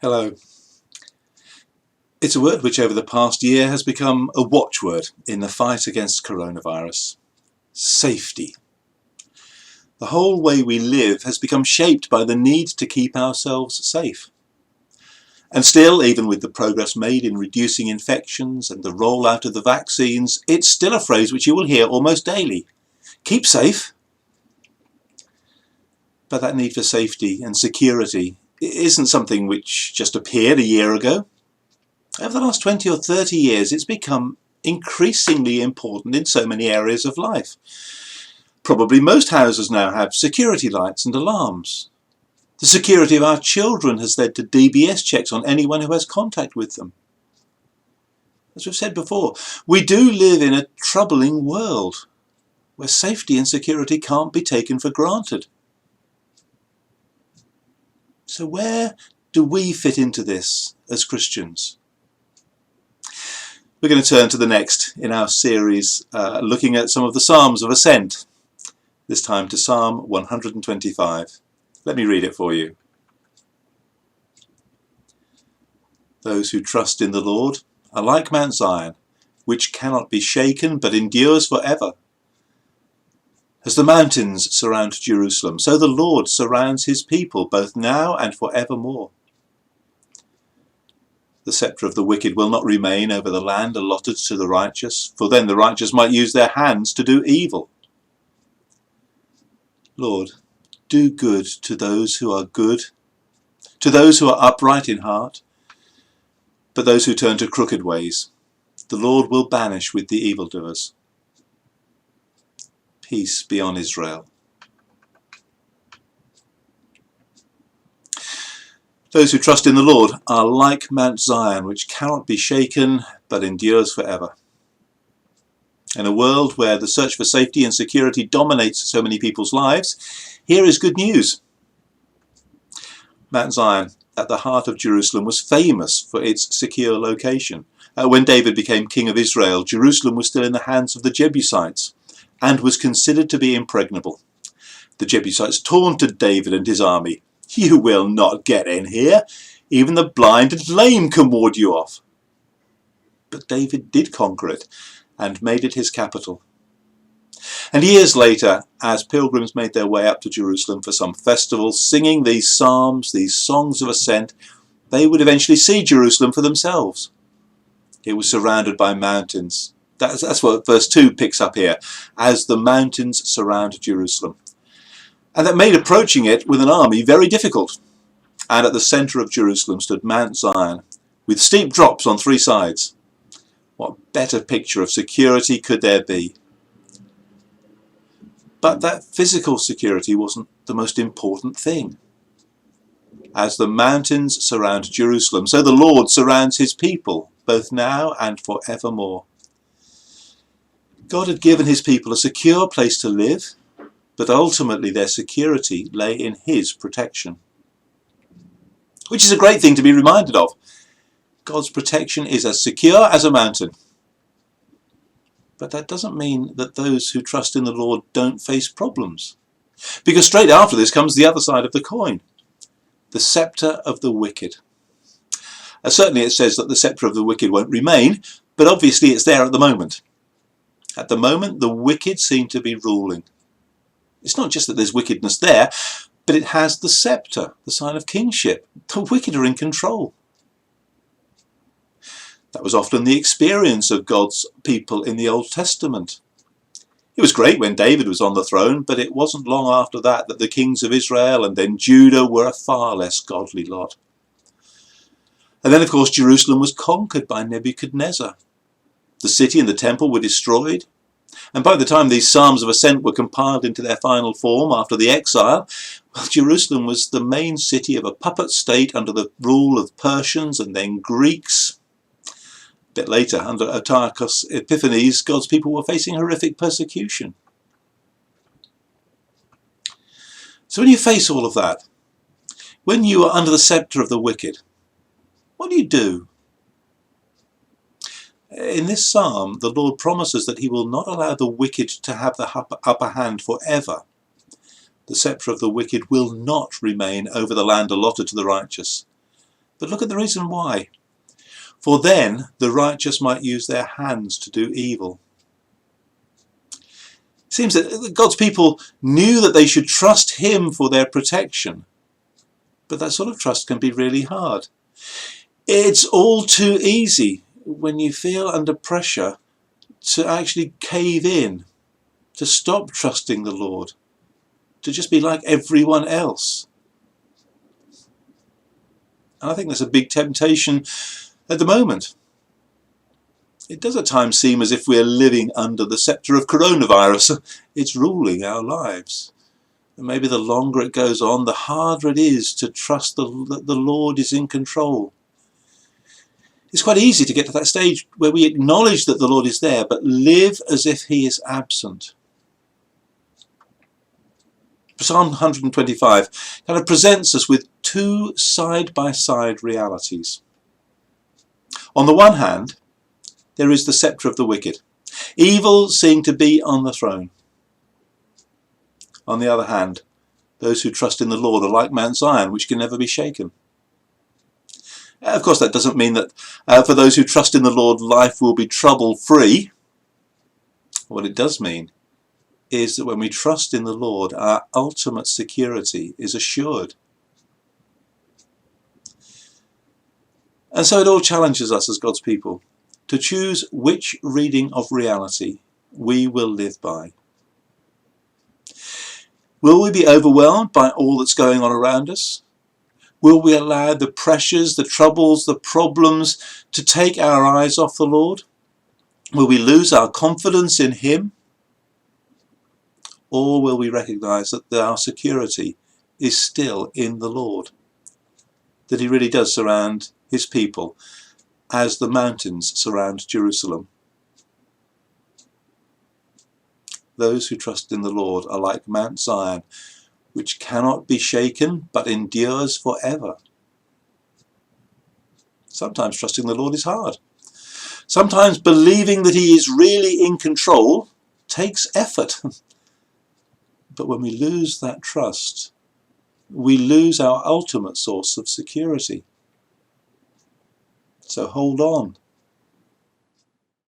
Hello. It's a word which over the past year has become a watchword in the fight against coronavirus. Safety. The whole way we live has become shaped by the need to keep ourselves safe. And still, even with the progress made in reducing infections and the rollout of the vaccines, it's still a phrase which you will hear almost daily. Keep safe. But that need for safety and security isn't something which just appeared a year ago. Over the last 20 or 30 years, it's become increasingly important in so many areas of life. Probably most houses now have security lights and alarms. The security of our children has led to DBS checks on anyone who has contact with them. As we've said before, we do live in a troubling world where safety and security can't be taken for granted. So where do we fit into this as Christians? We're going to turn to the next in our series, looking at some of the Psalms of Ascent, this time to Psalm 125. Let me read it for you. Those who trust in the Lord are like Mount Zion, which cannot be shaken but endures forever. As the mountains surround Jerusalem, so the Lord surrounds his people, both now and forevermore. The sceptre of the wicked will not remain over the land allotted to the righteous, for then the righteous might use their hands to do evil. Lord, do good to those who are good, to those who are upright in heart, but those who turn to crooked ways, the Lord will banish with the evildoers. Peace be on Israel. Those who trust in the Lord are like Mount Zion, which cannot be shaken but endures forever. In a world where the search for safety and security dominates so many people's lives, here is good news. Mount Zion, at the heart of Jerusalem, was famous for its secure location. When David became king of Israel, Jerusalem was still in the hands of the Jebusites and was considered to be impregnable. The Jebusites taunted David and his army. "You will not get in here. Even the blind and lame can ward you off." But David did conquer it and made it his capital. And years later, as pilgrims made their way up to Jerusalem for some festival, singing these psalms, these songs of ascent, they would eventually see Jerusalem for themselves. It was surrounded by mountains. That's what verse 2 picks up here, as the mountains surround Jerusalem. And that made approaching it with an army very difficult. And at the centre of Jerusalem stood Mount Zion, with steep drops on three sides. What better picture of security could there be? But that physical security wasn't the most important thing. As the mountains surround Jerusalem, so the Lord surrounds his people, both now and forevermore. God had given his people a secure place to live, but ultimately their security lay in his protection. Which is a great thing to be reminded of. God's protection is as secure as a mountain. But that doesn't mean that those who trust in the Lord don't face problems. Because straight after this comes the other side of the coin. The sceptre of the wicked. Certainly it says that the sceptre of the wicked won't remain, but obviously it's there at the moment. At the moment, the wicked seem to be ruling. It's not just that there's wickedness there, but it has the sceptre, the sign of kingship. The wicked are in control. That was often the experience of God's people in the Old Testament. It was great when David was on the throne, but it wasn't long after that that the kings of Israel and then Judah were a far less godly lot. And then, of course, Jerusalem was conquered by Nebuchadnezzar. The city and the temple were destroyed. And by the time these Psalms of Ascent were compiled into their final form after the exile, well, Jerusalem was the main city of a puppet state under the rule of Persians and then Greeks. A bit later, under Antiochus Epiphanes, God's people were facing horrific persecution. So when you face all of that, when you are under the sceptre of the wicked, what do you do? In this psalm, the Lord promises that he will not allow the wicked to have the upper hand forever. The sceptre of the wicked will not remain over the land allotted to the righteous, But look at the reason why. For then the righteous might use their hands to do evil. It seems that God's people knew that they should trust him for their protection. But that sort of trust can be really hard. It's all too easy when you feel under pressure to actually cave in, to stop trusting the Lord, to just be like everyone else. And I think there's a big temptation at the moment. It does at times seem as if we're living under the sceptre of coronavirus. It's ruling our lives. And maybe the longer it goes on, the harder it is to trust that the Lord is in control. It's quite easy to get to that stage where we acknowledge that the Lord is there, but live as if he is absent. Psalm 125 kind of presents us with two side-by-side realities. On the one hand, there is the sceptre of the wicked. Evil seem to be on the throne. On the other hand, those who trust in the Lord are like Mount Zion, which can never be shaken. Of course, that doesn't mean that for those who trust in the Lord, life will be trouble-free. What it does mean is that when we trust in the Lord, our ultimate security is assured. And so it all challenges us as God's people to choose which reading of reality we will live by. Will we be overwhelmed by all that's going on around us? Will we allow the pressures, the troubles, the problems to take our eyes off the Lord? Will we lose our confidence in him? Or will we recognise that our security is still in the Lord? That he really does surround his people as the mountains surround Jerusalem. Those who trust in the Lord are like Mount Zion, which cannot be shaken but endures forever. Sometimes trusting the Lord is hard. Sometimes believing that he is really in control takes effort. But when we lose that trust, we lose our ultimate source of security. So hold on